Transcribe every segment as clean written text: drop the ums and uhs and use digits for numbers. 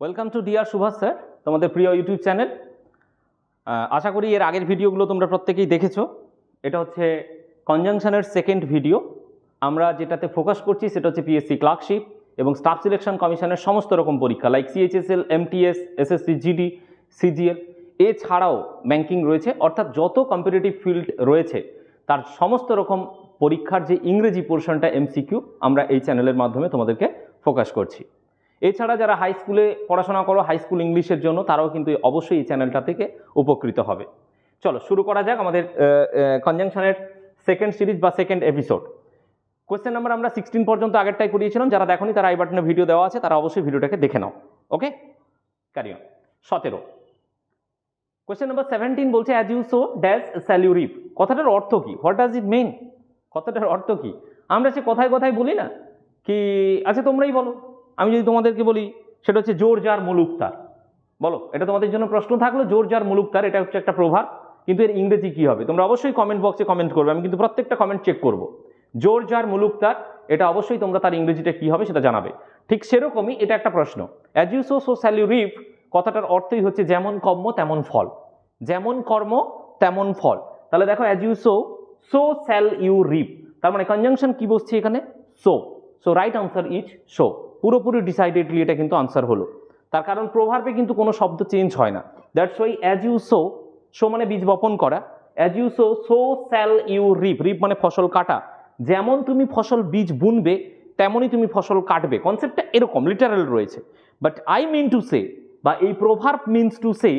Welcome to dear Subhash sir, তোমাদের প্রিয় YouTube channel. আশা করি এর আগের ভিডিওগুলো তোমরা প্রত্যেকেই দেখেছো। এটা হচ্ছে কনজাংশনের সেকেন্ড ভিডিও। আমরা যেটাতে ফোকাস করছি সেটা হচ্ছে পিএসসি ক্লার্কশিপ এবং স্টাফ সিলেকশন কমিশনের সমস্ত রকম পরীক্ষা like CHSL, MTS, SSC GD, CGL, এছাড়াও ব্যাংকিং রয়েছে, অর্থাৎ যত কম্পিটিটিভ ফিল্ড রয়েছে তার সমস্ত রকম পরীক্ষার যে ইংরেজি পোর্শনটা এমসিকিউ আমরা এই চ্যানেলের মাধ্যমে তোমাদেরকে ফোকাস করছি। এছাড়া যারা হাই স্কুলে পড়াশোনা করো হাই স্কুল ইংলিশের জন্য, তারাও কিন্তু অবশ্যই এই চ্যানেলটা থেকে উপকৃত হবে। চলো শুরু করা যাক আমাদের কনজাংশনের সেকেন্ড সিরিজ বা সেকেন্ড এপিসোড। কোয়েশ্চেন নাম্বার আমরা 16 পর্যন্ত আগেরটাই করিয়েছিলাম। যারা দেখোনি তারা আই বাটনে ভিডিও দেওয়া আছে, তারা অবশ্যই ভিডিওটাকে দেখে নাও। Okay, carry on. 17 question number 17 বলছে as you sow dash shall you reap. কথাটার অর্থ কি? What does it mean? কথাটার অর্থ কি? আমরা সে কথায় কথায় বলি না কি, আচ্ছা তোমরাই বলো। আমি যদি তোমাদেরকে বলি সেটা হচ্ছে জোর যার মুলুক তার, বলো। এটা তোমাদের জন্য প্রশ্ন থাকলো, জোর যার মুলুক তার, এটা হচ্ছে একটা প্রভাব, কিন্তু এর ইংরেজি কি হবে? তোমরা অবশ্যই কমেন্ট বক্সে কমেন্ট করবে, আমি কিন্তু প্রত্যেকটা কমেন্ট চেক করব। জোর যার মুলুক তার, এটা অবশ্যই তোমরা তার ইংরেজিটা কি হবে সেটা জানাবে। ঠিক সেরকমই এটা একটা প্রশ্ন। As you sow so shall you reap কথাটার অর্থই হচ্ছে যেমন কর্ম তেমন ফল, যেমন কর্ম তেমন ফল। তাহলে দেখো as you sow so shall you reap, তার মানে কনজাংশন কি বসছে এখানে? So. So right answer is so. পুরোপুরি ডিসাইডেডলি এটা কিন্তু আনসার হলো। তার কারণ প্রভাবে কিন্তু কোনো শব্দ চেঞ্জ হয় না। That's why as you sow, sow মানে বীজ বপন করা, as you sow so shall you reap, reap মানে ফসল কাটা। যেমন তুমি ফসল বীজ বুনবে তেমনই তুমি ফসল কাটবে, কনসেপ্টটা এরকম লিটারাল রয়েছে। But I mean to say, বা এই প্রভাব মিনস টু সে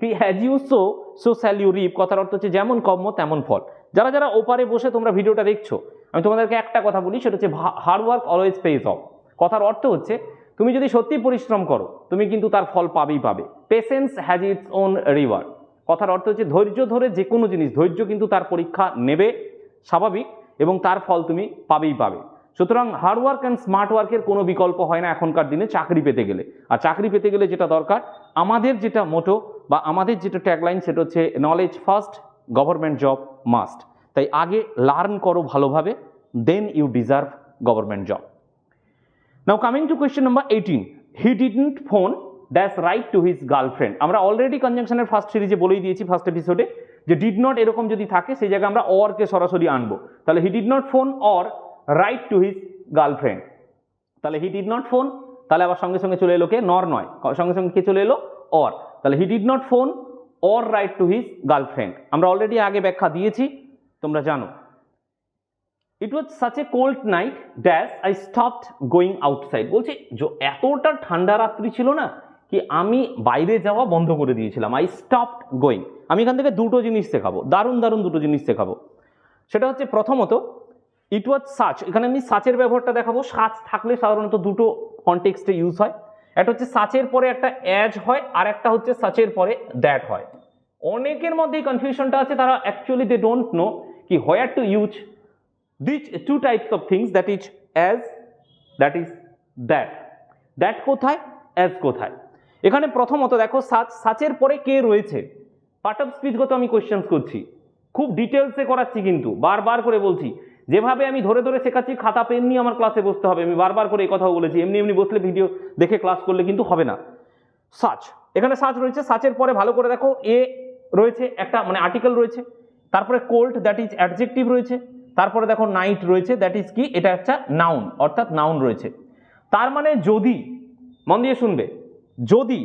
কি as you sow so shall you reap কথার অর্থ হচ্ছে যেমন কর্ম তেমন ফল। যারা যারা ওপারে বসে তোমরা ভিডিওটা দেখছো, আমি তোমাদেরকে একটা কথা বলি, সেটা হচ্ছে hard work always page of. কথার অর্থ হচ্ছে তুমি যদি সত্যি পরিশ্রম করো তুমি কিন্তু তার ফল পাবেই পাবে। Patience has its own reward. কথার অর্থ হচ্ছে ধৈর্য ধরে যে কোনো জিনিস, ধৈর্য কিন্তু তার পরীক্ষা নেবে, স্বাভাবিক, এবং তার ফল তুমি পাবেই পাবে। সুতরাং হার্ড ওয়ার্ক অ্যান্ড স্মার্ট ওয়ার্কের কোনো বিকল্প হয় না এখনকার দিনে চাকরি পেতে গেলে। আর চাকরি পেতে গেলে যেটা দরকার, আমাদের যেটা মোটো বা আমাদের যেটা ট্যাগলাইন, সেটা হচ্ছে knowledge first, government job must. তাই আগে লার্ন করো ভালোভাবে, then you deserve government job. Now coming to question number 18, he didn't phone dash write to his girlfriend. আমরা অলরেডি কনজাংশনের ফার্স্ট সিরিজে বলেই দিয়েছি, ফার্স্ট এপিসোডে, যে ডিড নট এরকম যদি থাকে সেই জায়গায় আমরা অর কে সরাসরি আনবো। তাহলে he did not phone or right to his girlfriend. তাহলে হি ডিড নট ফোন, তাহলে আবার সঙ্গে সঙ্গে চলে এলো কে? নর নয়, সঙ্গে সঙ্গে কে চলে এলো? অর। তাহলে he did not phone or right to his girlfriend আমরা অলরেডি আগে ব্যাখ্যা দিয়েছি, তোমরা জানো। It was such a cold night that I stopped going outside. বলছে এতটা ঠান্ডা রাত্রি ছিল না কি আমি বাইরে যাওয়া বন্ধ করে দিয়েছিলাম। I stopped going. আমি এখান থেকে দুটো জিনিস শেখাবো, দারুণ দারুণ দুটো জিনিস শেখাবো। সেটা হচ্ছে প্রথমত ইট ওয়াজ সাচ, এখানে আমি সাচের ব্যবহারটা দেখাবো। সাচ থাকলে সাধারণত দুটো কনটেক্সটে ইউজ হয়। একটা হচ্ছে সাচের পরে একটা অ্যাজ হয়, আর একটা হচ্ছে সাচের পরে দ্যাট হয়। অনেকের মধ্যে এই কনফিউশনটা আছে, তারা অ্যাকচুয়ালি দে ডোন্ট নো কি হোয়ার to use these two types of things, that is as, that is that. that কোথায়, as কোথায়? এখানে প্রথমত দেখো সাচ, সাচের পরে কে রয়েছে। পার্ট অফ স্পিচগত আমি কোয়েশ্চেন্স করছি, খুব ডিটেলসে করাচ্ছি, কিন্তু বারবার করে বলছি। যেভাবে আমি ধরে ধরে শেখাচ্ছি, খাতা পেন নিয়ে আমার ক্লাসে বসতে হবে। আমি বারবার করে এই কথাও বলেছি, এমনি এমনি বসলে ভিডিও দেখে ক্লাস করলে কিন্তু হবে না। সাচ, এখানে সাচ রয়েছে, সাচের পরে ভালো করে দেখো এ রয়েছে, একটা মানে আর্টিকেল রয়েছে, তারপরে কোল্ড দ্যাট ইজ অ্যাডজেক্টিভ রয়েছে, তারপরে দেখো নাইট রয়েছে, দ্যাট ইজ কি? এটা একটা নাউন, অর্থাৎ নাউন রয়েছে। তার মানে যদি, মন দিয়ে শুনবে, যদি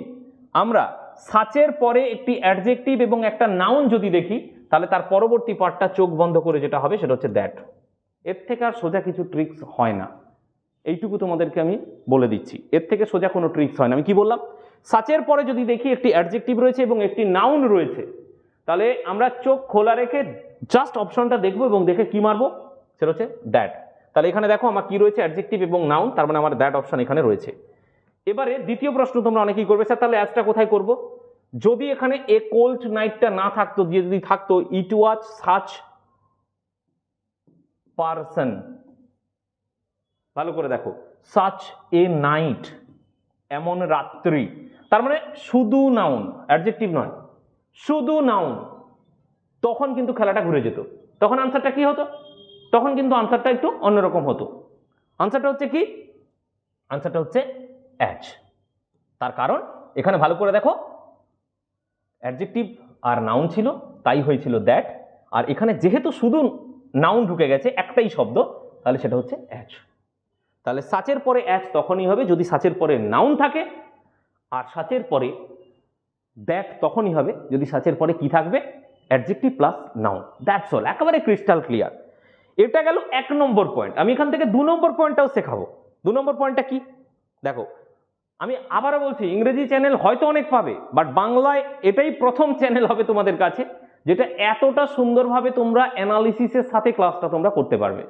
আমরা সাচের পরে একটি অ্যাডজেক্টিভ এবং একটা নাউন যদি দেখি, তাহলে তার পরবর্তী পার্টটা চোখ বন্ধ করে যেটা হবে সেটা হচ্ছে দ্যাট। এর থেকে আর সোজা কিছু ট্রিক্স হয় না, এইটুকু তোমাদেরকে আমি বলে দিচ্ছি। এর থেকে সোজা কোনো ট্রিক্স হয় না। আমি কি বললাম? সাচের পরে যদি দেখি একটি অ্যাডজেক্টিভ রয়েছে এবং একটি নাউন রয়েছে, তাহলে আমরা চোখ খোলা রেখে জাস্ট অপশনটা দেখবো এবং দেখে কি মারবো, সেটা হচ্ছে দ্যাট। তাহলে এখানে দেখো আমার কি রয়েছে, অ্যাডজেক্টিভ এবং নাউন, তার মানে আমার দ্যাট অপশন এখানে রয়েছে। এবারে দ্বিতীয় প্রশ্ন তোমরা অনেকেই করবে, স্যার তাহলে অ্যাজটা কোথায় করব? যদি এখানে এ কোল্ড নাইটটা না থাকতো, দিয়ে যদি থাকতো ইট ওয়াজ সাচ পারসন, ভালো করে দেখো, সাচ এ নাইট, এমন রাত্রি, তার মানে শুধু নাউন, অ্যাডজেক্টিভ নয়, শুধু নাউন, তখন কিন্তু খেলাটা ঘুরে যেত। তখন আনসারটা কি হতো? তখন কিন্তু আনসারটা একটু অন্যরকম হতো। আনসারটা হচ্ছে কি? আনসারটা হচ্ছে অ্যাজ। তার কারণ এখানে ভালো করে দেখো, অ্যাডজেক্টিভ আর নাউন ছিল, তাই হয়েছিল দ্যাট। আর এখানে যেহেতু শুধু নাউন ঢুকে গেছে, একটাই শব্দ, তাহলে সেটা হচ্ছে অ্যাজ। তাহলে সাচের পরে অ্যাজ তখনই হবে যদি সাচের পরে নাউন থাকে, আর সাচের পরে দ্যাট তখনই হবে যদি সাচের পরে কি থাকবে, adjective plus noun. That's all, একেবারে ক্রিস্টাল ক্লিয়ার। এটা গেল 1 নম্বর পয়েন্ট। আমি এখান থেকে 2 নম্বর পয়েন্টটাও শেখাবো। 2 নম্বর পয়েন্টটা কি দেখো, আমি আবারও বলছি, ইংরেজি চ্যানেল হয়তো অনেক পাবে, বাট বাংলায় এটাই প্রথম চ্যানেল হবে তোমাদের কাছে যেটা এতটা সুন্দরভাবে তোমরা অ্যানালিসিসের সাথে ক্লাসটা তোমরা করতে পারবে,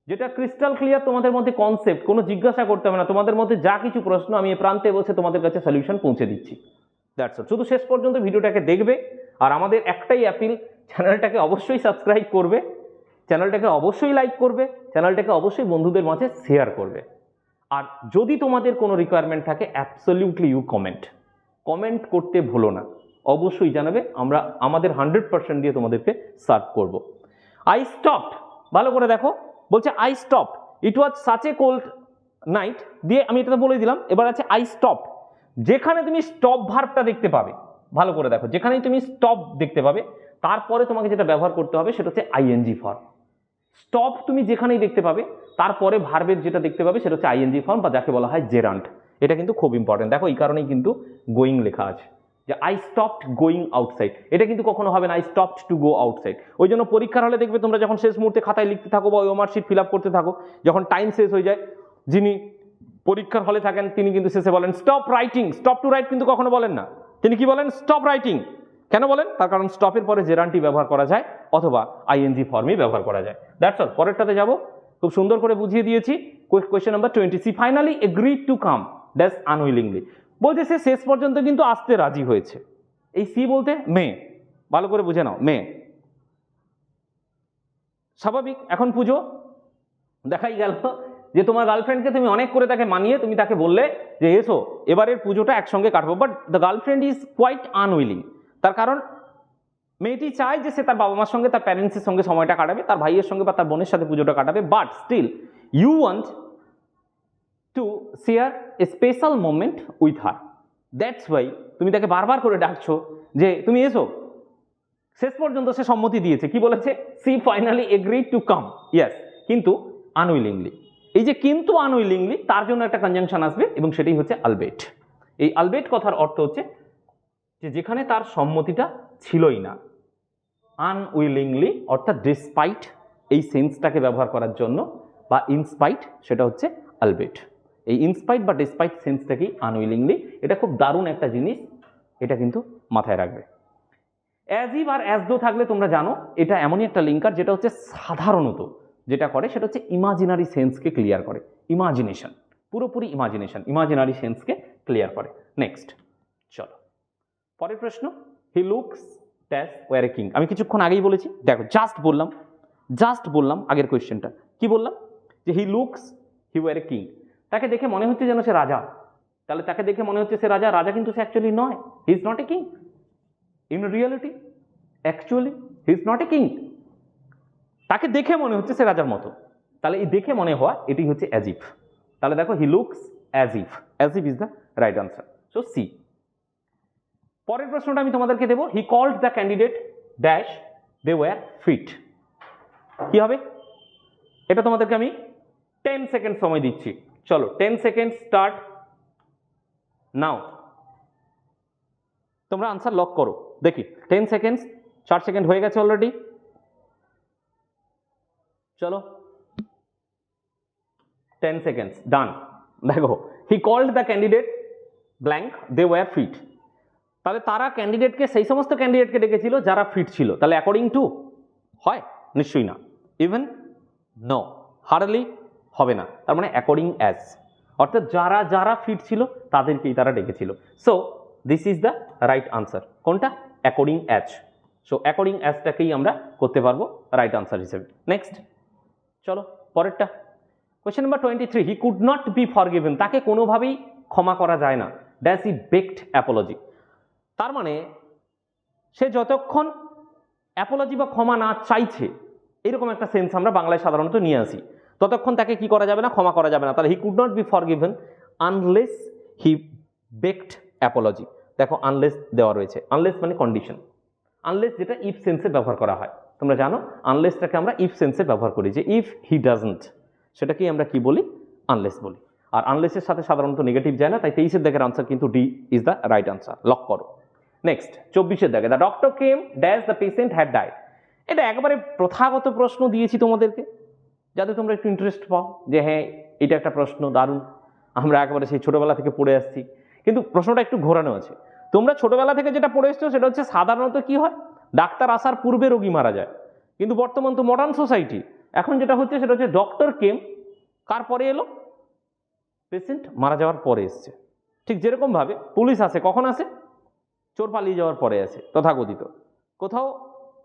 যেটা ক্রিস্টাল ক্লিয়ার। তোমাদের মধ্যে কনসেপ্ট কোনো জিজ্ঞাসা করতে হবে না, তোমাদের মধ্যে যা কিছু প্রশ্ন আমি এই প্রান্তে বসে তোমাদের কাছে সলিউশন পৌঁছে দিচ্ছি। That's all. শুধু শেষ পর্যন্ত ভিডিওটাকে দেখবে, আর আমাদের একটাই অ্যাপিল, চ্যানেলটাকে অবশ্যই সাবস্ক্রাইব করবে, চ্যানেলটাকে অবশ্যই লাইক করবে, চ্যানেলটাকে অবশ্যই বন্ধুদের মাঝে শেয়ার করবে। আর যদি তোমাদের কোনো রিকোয়ারমেন্ট থাকে, অ্যাবসলিউটলি ইউ কমেন্ট করতে ভুলো না, অবশ্যই জানাবে, আমরা আমাদের 100% দিয়ে তোমাদেরকে সার্ভ করব। আই স্টপড, ভালো করে দেখো, বলছে I stopped, it was such a cold night, দিয়ে আমি এটা বলে দিলাম। এবার আছে আই স্টপড, যেখানে তুমি স্টপ ভার্বটা দেখতে পাবে, ভালো করে দেখো, যেখানেই তুমি স্টপ দেখতে পাবে, তারপরে তোমাকে যেটা ব্যবহার করতে হবে সেটা হচ্ছে আইএনজি ফর্ম। স্টপ তুমি যেখানেই দেখতে পাবে, তারপরে ভার্বের যেটা দেখতে পাবে সেটা হচ্ছে আইএনজি ফর্ম, বা যাকে বলা হয় জেরান্ট। এটা কিন্তু খুব ইম্পর্টেন্ট। দেখো এই কারণেই কিন্তু গোয়িং লেখা আছে, যে আই স্টপড গোয়িং আউটসাইড। এটা কিন্তু কখনো হবে না I stopped to go outside. ওই জন্য পরীক্ষার হলে দেখবে তোমরা যখন শেষ মুহূর্তে খাতায় লিখতে থাকো বা ওএমআর শিট ফিল আপ করতে থাকো, যখন টাইম শেষ হয়ে যায়, যিনি পরীক্ষার হলে থাকেন তিনি কিন্তু শেষে বলেন stop writing. Stop to write কিন্তু কখনো বলেন না, তিনি কি বলেন, স্টপ রাইটিং। কেন বলেন? তার কারণ স্টপের পরে জেরান্টটি ব্যবহার করা যায় অথবা আইএনজি ফর্মই ব্যবহার করা যায়। That's all. পরেরটাতে যাব, খুব সুন্দর করে বুঝিয়ে দিয়েছি। Question number 20, she finally agreed to come dash unwillingly. বলছে সে শেষ পর্যন্ত কিন্তু আসতে রাজি হয়েছে। এই সি বলতে মে, ভালো করে বুঝে নাও, মে। স্বাভাবিক, এখন পুজো, দেখাই গেল যে তোমার গার্লফ্রেন্ডকে তুমি অনেক করে তাকে মানিয়ে তুমি তাকে বললে যে এসো এবারের পুজোটা একসঙ্গে কাটবো, but the girlfriend is quite unwilling. তার কারণ মেয়েটি চায় যে সে তার বাবা মার সঙ্গে, তার প্যারেন্টসের সঙ্গে সময়টা কাটাবে, তার ভাইয়ের সঙ্গে বা তার বোনের সাথে পুজোটা কাটাবে, but still you want to share a special moment with her. That's why তুমি তাকে বারবার করে ডাকছো যে তুমি এসো। শেষ পর্যন্ত সে সম্মতি দিয়েছে, কি বলেছে, she finally agreed to come, yes, কিন্তু আনউইলিংলি। এই যে কিন্তু আনউইলিংলি, তার জন্য একটা কনজাংশন আসবে এবং সেটাই হচ্ছে আলবেট। এই আলবেট কথার অর্থ হচ্ছে যে যেখানে তার সম্মতিটা ছিলই না। আনউইলিংলি অর্থাৎ ডিসপাইট, এই সেন্সটাকে ব্যবহার করার জন্য, বা ইনস্পাইট, সেটা হচ্ছে আলবেট। এই ইনস্পাইট বা ডিসপাইট সেন্সটাকেই আনউইলিংলি। এটা খুব দারুণ একটা জিনিস, এটা কিন্তু মাথায় রাখবে। অ্যাজ ইভ আর অ্যাজ দো থাকলে তোমরা জানো এটা এমনই একটা লিঙ্কার যেটা হচ্ছে সাধারণত যেটা করে সেটা হচ্ছে ইমাজিনারি সেন্সকে ক্লিয়ার করে। ইমাজিনেশন, পুরোপুরি ইমাজিনেশন, ইমাজিনারি সেন্সকে ক্লিয়ার করে। নেক্সট চলো পরের প্রশ্ন, he looks dash were a king. আমি কিছুক্ষণ আগেই বলেছি, দেখো জাস্ট বললাম আগের কোয়েশ্চেনটা কি বললাম, যে he looks he war a king. তাকে দেখে মনে হচ্ছে যেন সে রাজা, তাহলে তাকে দেখে মনে হচ্ছে সে রাজা, রাজা কিন্তু সে অ্যাকচুয়ালি নয়, he is not a king. In reality actually he is not a king. তাকে দেখে মনে হচ্ছে সে রাজার মতো, তাহলে এই দেখে মনে হওয়া এটি হচ্ছে অ্যাজ ইফ। তাহলে দেখো he looks as if is the right answer, so C. পরের প্রশ্নটা আমি তোমাদেরকে দেবো, he called the candidate dash they were fit. কি হবে এটা তোমাদেরকে আমি 10 সেকেন্ড সময় দিচ্ছি। চলো 10 সেকেন্ড স্টার্ট নাও। তোমরা আনসার লক করো, দেখি 10 সেকেন্ড, 4 সেকেন্ড হয়ে গেছে অলরেডি। চলো 10 সেকেন্ড ডান। দেখো he called the candidate blank they were fit. তাহলে তারা ক্যান্ডিডেটকে, সেই সমস্ত ক্যান্ডিডেটকে ডেকেছিল যারা ফিট ছিল। তাহলে অ্যাকর্ডিং টু হয়? নিশ্চয়ই না। ইভেন নো, হার্ডলি হবে না। তার মানে অ্যাকর্ডিং অ্যাজ, অর্থাৎ যারা যারা ফিট ছিল তাদেরকেই তারা ডেকেছিল। So this is the right answer. কোনটা? According as. সো অ্যাকর্ডিং অ্যাজটাকেই আমরা করতে পারবো রাইট আনসার হিসেবে। নেক্সট চলো পরেরটা, question number 23, he could not be forgiven. তাকে কোনোভাবেই ক্ষমা করা যায় না, ড্যাশ হি বেকড অ্যাপোলজি। তার মানে সে যতক্ষণ অ্যাপোলজি বা ক্ষমা না চাইছে, এরকম একটা সেন্স আমরা বাংলায় সাধারণত নিয়ে আসি, ততক্ষণ তাকে কি করা যাবে না, ক্ষমা করা যাবে না। তাহলে হি could not be forgiven unless he baked Apology. দেখো আনলেস দেওয়া রয়েছে, আনলেস মানে কন্ডিশন, আনলেস যেটা ইফ সেন্সে ব্যবহার করা হয়। তোমরা জানো আনলেসটাকে আমরা ইফ সেন্সে ব্যবহার করি, যে ইফ হি ডাজন্ট সেটাকেই আমরা কি বলি, আনলেস বলি। আর আনলেসের সাথে সাধারণত নেগেটিভ যায় না, তাই 23-এর দাগের আনসার কিন্তু D is the right answer, lock করো। নেক্সট 24-এর দাগে, the doctor came dash the patient had died. এটা একেবারে প্রথাগত প্রশ্ন দিয়েছি তোমাদেরকে, যাতে তোমরা একটু ইন্টারেস্ট পাও যে হ্যাঁ এটা একটা প্রশ্ন, দারুণ, আমরা একেবারে সেই ছোটোবেলা থেকে পড়ে আসছি। কিন্তু প্রশ্নটা একটু ঘোরানো আছে। তোমরা ছোটোবেলা থেকে যেটা পড়ে এসছো সেটা হচ্ছে সাধারণত কি হয়, ডাক্তার আসার পূর্বে রোগী মারা যায়। কিন্তু বর্তমান তো মডার্ন সোসাইটি, এখন যেটা হচ্ছে সেটা হচ্ছে ডক্টর কেম, কার পরে এলো, পেশেন্ট মারা যাওয়ার পরে এসছে। ঠিক যেরকমভাবে পুলিশ আসে কখন আসে, চোর পালিয়ে যাওয়ার পরে আসে তথাকথিত। কোথাও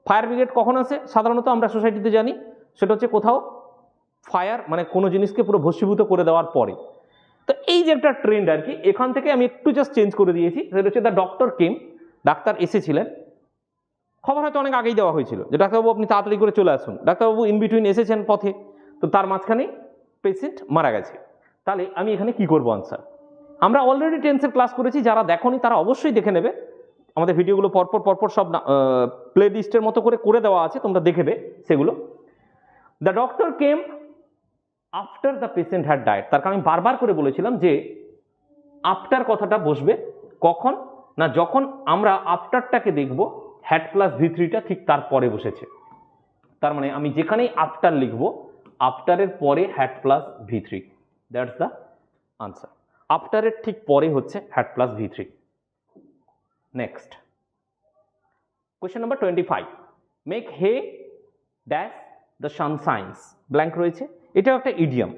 ফায়ার ব্রিগেড কখন আসে, সাধারণত আমরা সোসাইটিতে জানি সেটা হচ্ছে কোথাও ফায়ার মানে কোনো জিনিসকে পুরো ভস্মীভূত করে দেওয়ার পরে। তো এই যে একটা ট্রেন্ড আর কি, এখান থেকে আমি একটু জাস্ট চেঞ্জ করে দিয়েছি, সেটা হচ্ছে দ্য ডক্টর কেম, ডাক্তার এসেছিলেন। খবর হয়তো অনেক আগেই দেওয়া হয়েছিল যে ডাক্তারবাবু আপনি তাড়াতাড়ি করে চলে আসুন, ডাক্তারবাবু ইন বিটুইন এসেছেন পথে, তো তার মাঝখানে পেশেন্ট মারা গেছে। তাহলে আমি এখানে কি করবো আনসার, আমরা অলরেডি টেন্সের ক্লাস করেছি, যারা দেখোনি তারা অবশ্যই দেখে নেবে, আমাদের ভিডিওগুলো পরপর সব প্লে লিস্টের মতো করে দেওয়া আছে, তোমরা দেখবে সেগুলো। The doctor came after the patient had died, তার কারণ আমি বারবার করে বলেছিলাম যে আফটার কথাটা বসবে কখন না, যখন আমরা আফটারটাকে দেখব হ্যাড প্লাস V3টা ঠিক তারপরে বসেছে। তার মানে আমি যেখানেই আফটার লিখবো, আফটারের পরে had plus V3, that's the answer. আফটারের ঠিক পরে হচ্ছে had plus V3। Next question number 25, make hay dash the sunshines, blank রয়েছে। এটাও একটা ইডিয়াম,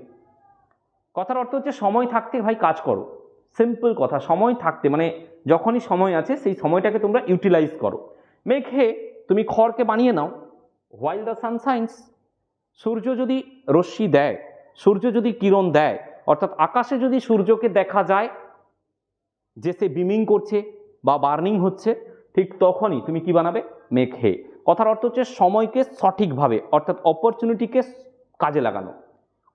কথার অর্থ হচ্ছে সময় থাকতে ভাই কাজ করো। সিম্পল কথা, সময় থাকতে মানে যখনই সময় আছে সেই সময়টাকে তোমরা ইউটিলাইজ করো। মেক হে, তুমি খড়কে বানিয়ে নাও, হোয়াইল দ্য সানশাইন্স, সূর্য যদি রশ্মি দেয়, সূর্য যদি কিরণ দেয়, অর্থাৎ আকাশে যদি সূর্যকে দেখা যায় যে সে বিমিং করছে বা বার্নিং হচ্ছে, ঠিক তখনই তুমি কি বানাবে, মেক হে। কথার অর্থ হচ্ছে সময়কে সঠিকভাবে, অর্থাৎ অপরচুনিটিকে কাজে লাগানো,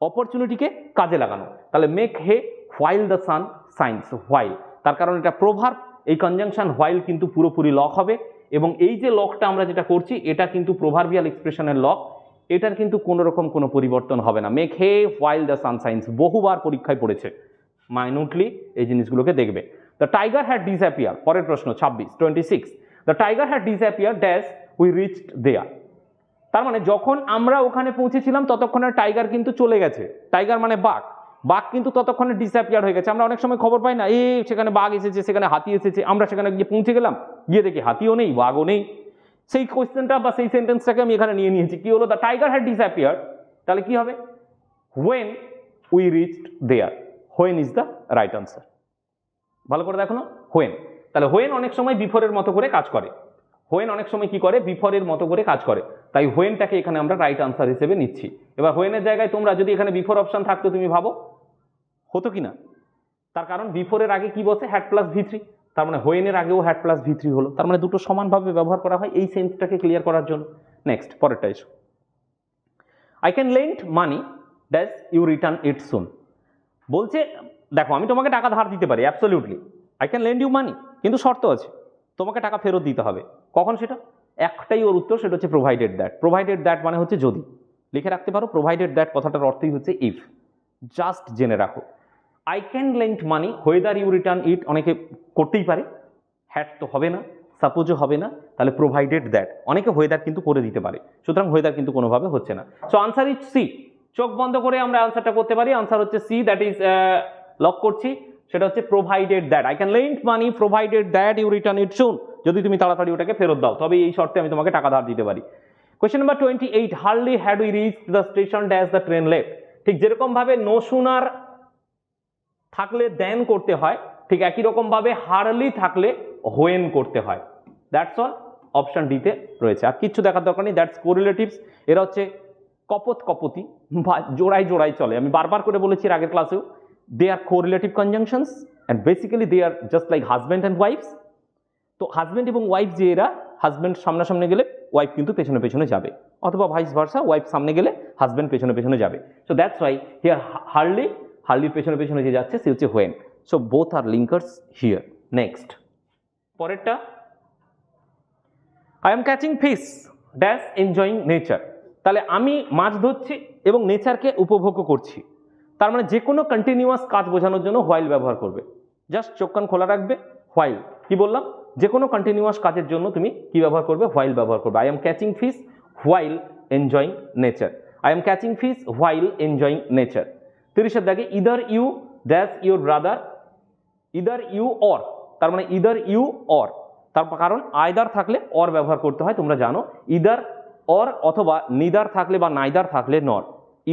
অপরচুনিটিকে কাজে লাগানো। তাহলে make hay while the sun shines, while, তার কারণ এটা প্রভার্ব, এই কনজাংশন হোয়াইল কিন্তু পুরোপুরি লক হবে, এবং এই যে লকটা আমরা যেটা করছি এটা কিন্তু প্রভার্বিয়াল এক্সপ্রেশনের লক, এটার কিন্তু কোনো রকম কোনো পরিবর্তন হবে না। Make hay while the sun shines বহুবার পরীক্ষায় পড়েছে, মাইনুটলি এই জিনিসগুলোকে দেখবে। দ্য টাইগার হ্যাড ডিসঅ্যাপিয়ার, পরের প্রশ্ন 26 the tiger had disappear dash we reached there, তার মানে যখন আমরা ওখানে পৌঁছেছিলাম ততক্ষণে টাইগার কিন্তু চলে গেছে, টাইগার মানে বাঘ, বাঘ কিন্তু ততক্ষণে ডিসঅ্যাপিয়ার হয়ে গেছে। আমরা অনেক সময় খবর পাই না, সেখানে বাঘ এসেছে, সেখানে হাতি এসেছে, আমরা সেখানে গিয়ে পৌঁছে গেলাম, গিয়ে দেখি হাতিও নেই বাঘও নেই। সেই কোয়েশ্চেনটা বা সেই সেন্টেন্সটাকে আমি এখানে নিয়ে নিয়েছি। কি হলো, দ্য টাইগার হ্যাড ডিসঅ্যাপিয়ার, তাহলে কি হবে, when we reached there, when is the right answer. ভালো করে দেখো না, হোয়েন, তাহলে হোয়েন অনেক সময় বিফোরের মতো করে কাজ করে, হোয়েন অনেক সময় কি করে, বিফোরের মতো করে কাজ করে, তাই হোয়েনটাকে এখানে আমরা রাইট আনসার হিসেবে নিচ্ছি। এবার হোয়েনের জায়গায় তোমরা যদি এখানে বিফোর অপশন থাকতো, তুমি ভাবো হতো কিনা, তার কারণ বিফোরের আগে কি বসে, হ্যাড প্লাস V3, তার মানে হোয়েনের আগেও হ্যাড প্লাস V3 হলো, তার মানে দুটো সমানভাবে ব্যবহার করা হয় এই সেন্সটাকে ক্লিয়ার করার জন্য। নেক্সট পরেরটা এসো, I can lend money dash you return it soon, বলছে দেখো আমি তোমাকে টাকা ধার দিতে পারি, absolutely I can lend you money, কিন্তু শর্ত আছে, তোমাকে টাকা ফেরত দিতে হবে। কখন সেটা, একটাই ওর উত্তর, সেটা হচ্ছে প্রোভাইডেড দ্যাট। প্রোভাইডেড দ্যাট মানে হচ্ছে যদি, লিখে রাখতে পারো, প্রোভাইডেড দ্যাট কথাটার অর্থই হচ্ছে ইফ, জাস্ট জেনে রাখো। I can lend money whether you return it, অনেকে করতেই পারে, হ্যাড তো হবে না, সাপোজও হবে না, তাহলে প্রোভাইডেড দ্যাট, অনেকে হোয়েদার কিন্তু করে দিতে পারে, সুতরাং হোয়েদার কিন্তু কোনোভাবে হচ্ছে না। সো আনসার ইজ সি, চোখ বন্ধ করে আমরা আনসারটা করতে পারি, আনসার হচ্ছে সি, দ্যাট ইজ লক করছি, সেটা হচ্ছে provided that, I can lend money provided that you return it soon, যদি তুমি তাড়াতাড়ি ওটাকে ফেরত দাও, তবে এই শর্তে আমি তোমাকে টাকা ধার দিতে পারি। Question number 28, hardly had we reach the station dash the train left, ঠিক যেরকম ভাবে নো সুনার থাকলে দেন করতে হয়, ঠিক একই রকম ভাবে হার্ডলি থাকলে হোয়েন করতে হয়, দ্যাটস অল, অপশন ডিতে রয়েছে, আর কিচ্ছু দেখার দরকার নেই। দ্যাটস কোরিলেটিভস, এরা হচ্ছে কপত কপতি বা জোড়ায় জোড়ায় চলে, আমি বারবার করে বলেছি এর আগের ক্লাসেও, they are correlative conjunctions and basically they are just like husband and wifes. তো হাজব্যান্ড এবং ওয়াইফ যে এরা, হাজব্যান্ড সামনাসামনি গেলে ওয়াইফ কিন্তু পেছনে পেছনে যাবে, অথবা ভাইস ভার্সা, ওয়াইফ সামনে গেলে হাজব্যান্ড পেছনে পেছনে যাবে। সো দ্যাটস ওয়াই হিয়ার হার্ডলির পেছনে পেছনে যে যাচ্ছে সে হচ্ছে when. So both are linkers here. Next পরেরটা, I am catching fish dash enjoying nature. তাহলে আমি মাছ ধরছি এবং নেচারকে উপভোগ করছি। তার মানে যে কোনো কন্টিনিউয়াস কাজ বোঝানোর জন্য হোয়াইল ব্যবহার করবে। জাস্ট চোখ কান খোলা রাখবে, হোয়াইল। কি বললাম? যে কোনো কন্টিনিউয়াস কাজের জন্য তুমি কি ব্যবহার করবে? হোয়াইল ব্যবহার করবে। I am catching fish while enjoying nature. I am catching fish while enjoying nature. 30-এর দাগে either you dash your brother, either you or, তার মানে ইদার ইউ অর, তার কারণ আইদার থাকলে অর ব্যবহার করতে হয়, তোমরা জানো। ইদার অর অথবা নিদার থাকলে বা নাইদার থাকলে নর।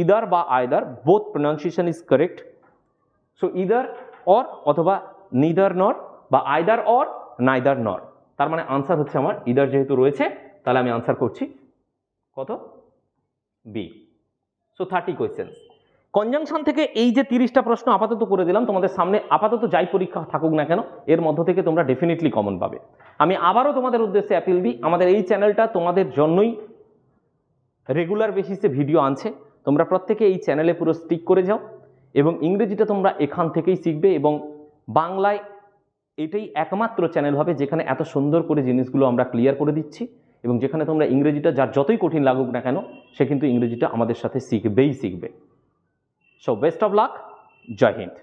ইদার বা either, both pronunciation is correct. So either or অথবা নিদার নর বা আইদার অর নাইদার নর। তার মানে আনসার হচ্ছে আমার ইদার, যেহেতু রয়েছে তাহলে আমি আনসার করছি কত? বি। So 30 question. কনজাংশন থেকে এই যে 30টা প্রশ্ন আপাতত করে দিলাম তোমাদের সামনে, আপাতত যাই পরীক্ষা থাকুক না কেন এর মধ্য থেকে তোমরা ডেফিনেটলি কমন পাবে। আমি আবারও তোমাদের উদ্দেশ্যে অ্যাপিল দিই, আমাদের এই চ্যানেলটা তোমাদের জন্যই রেগুলার বেসিসে ভিডিও আনছে। তোমরা প্রত্যেকে এই চ্যানেলে পুরো স্টিক করে যাও এবং ইংরেজিটা তোমরা এখান থেকেই শিখবে। এবং বাংলায় এটাই একমাত্র চ্যানেল হবে যেখানে এত সুন্দর করে জিনিসগুলো আমরা ক্লিয়ার করে দিচ্ছি এবং যেখানে তোমরা ইংরেজিটা যার যতই কঠিন লাগুক না কেন সে কিন্তু ইংরেজিটা আমাদের সাথে শিখবেই শিখবে। So best of luck, Jai Hind.